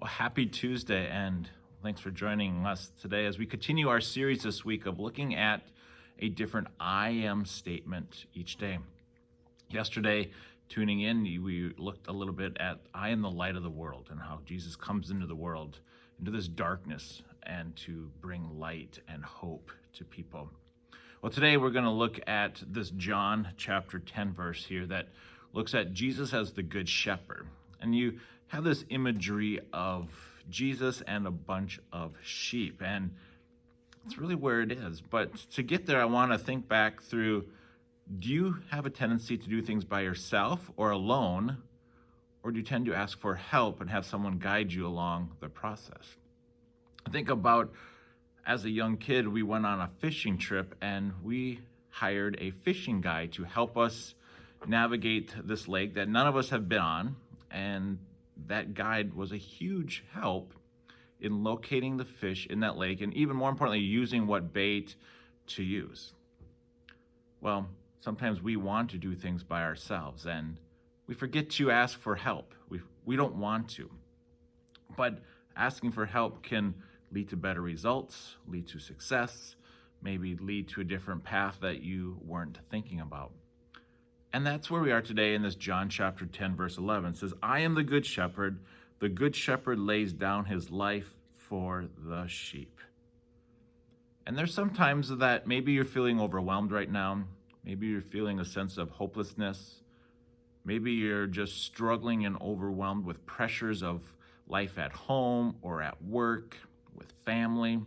Well, happy Tuesday, and thanks for joining us today as we continue our series this week of looking at a different I am statement each day. Yesterday, tuning in, we looked a little bit at I am the light of the world and how Jesus comes into the world, into this darkness, and to bring light and hope to people. Well, today we're going to look at this John chapter 10 verse here that looks at Jesus as the good shepherd. And you have this imagery of Jesus and a bunch of sheep, and it's really where it is. But to get there, I want to think back through, do you have a tendency to do things by yourself or alone, or do you tend to ask for help and have someone guide you along the process? I think about, as a young kid, we went on a fishing trip and we hired a fishing guide to help us navigate this lake that none of us have been on. And that guide was a huge help in locating the fish in that lake, and even more importantly, using what bait to use. Well, sometimes we want to do things by ourselves and we forget to ask for help. We don't want to. But asking for help can lead to better results, lead to success, maybe lead to a different path that you weren't thinking about. And that's where we are today in this John chapter 10, verse 11. It says, I am the good shepherd. The good shepherd lays down his life for the sheep. And there's some times that maybe you're feeling overwhelmed right now. Maybe you're feeling a sense of hopelessness. Maybe you're just struggling and overwhelmed with pressures of life at home or at work, with family.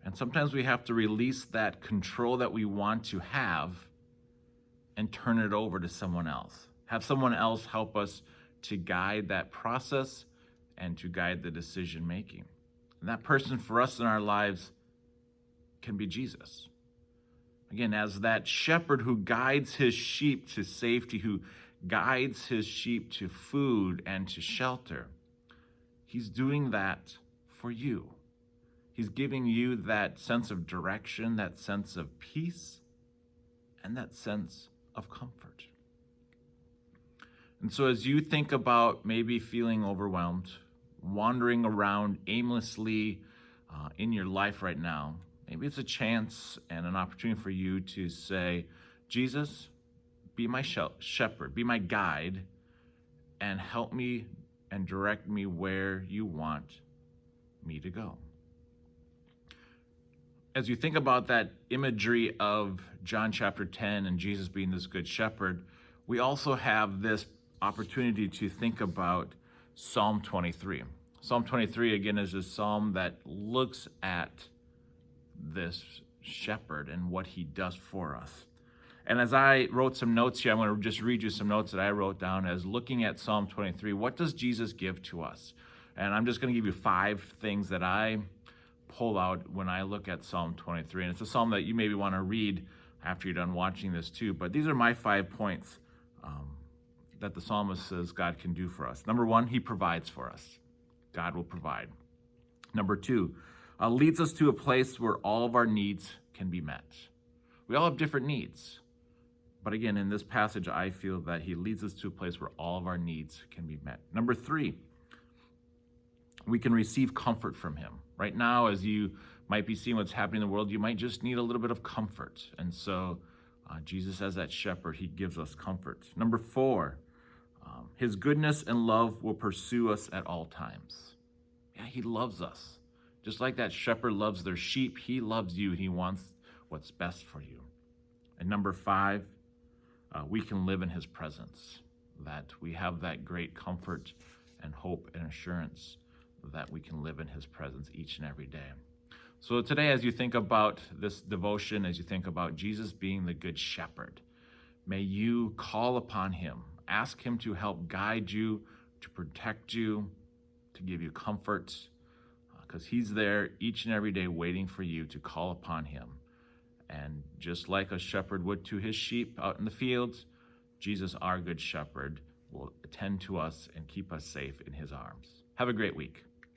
And sometimes we have to release that control that we want to have and turn it over to someone else. Have someone else help us to guide that process and to guide the decision making. And that person for us in our lives can be Jesus. Again, as that shepherd who guides his sheep to safety, who guides his sheep to food and to shelter, he's doing that for you. He's giving you that sense of direction, that sense of peace, and that sense of comfort. And so as you think about maybe feeling overwhelmed, wandering around aimlessly in your life right now, maybe it's a chance and an opportunity for you to say, Jesus, be my shepherd, be my guide, and help me and direct me where you want me to go. As you think about that imagery of John chapter 10 and Jesus being this good shepherd, we also have this opportunity to think about Psalm 23. Psalm 23, again, is a psalm that looks at this shepherd and what he does for us. And as I wrote some notes here, I'm going to just read you some notes that I wrote down as looking at Psalm 23. What does Jesus give to us? And I'm just going to give you 5 things that I pull out when I look at Psalm 23. And it's a psalm that you maybe want to read after you're done watching this too. But these are my 5 points that the psalmist says God can do for us. Number 1, he provides for us. God will provide. Number 2, leads us to a place where all of our needs can be met. We all have different needs. But again, in this passage, I feel that he leads us to a place where all of our needs can be met. Number 3, we can receive comfort from him. Right now, as you might be seeing what's happening in the world, you might just need a little bit of comfort. And so Jesus, as that shepherd, he gives us comfort. Number 4, his goodness and love will pursue us at all times. Yeah, he loves us. Just like that shepherd loves their sheep, he loves you and he wants what's best for you. And number 5, we can live in his presence, that we have that great comfort and hope and assurance that we can live in his presence each and every day. So today, as you think about this devotion, as you think about Jesus being the good shepherd, may you call upon him, ask him to help guide you, to protect you, to give you comfort, because he's there each and every day waiting for you to call upon him. And just like a shepherd would to his sheep out in the fields, Jesus, our good shepherd, will attend to us and keep us safe in his arms. Have a great week.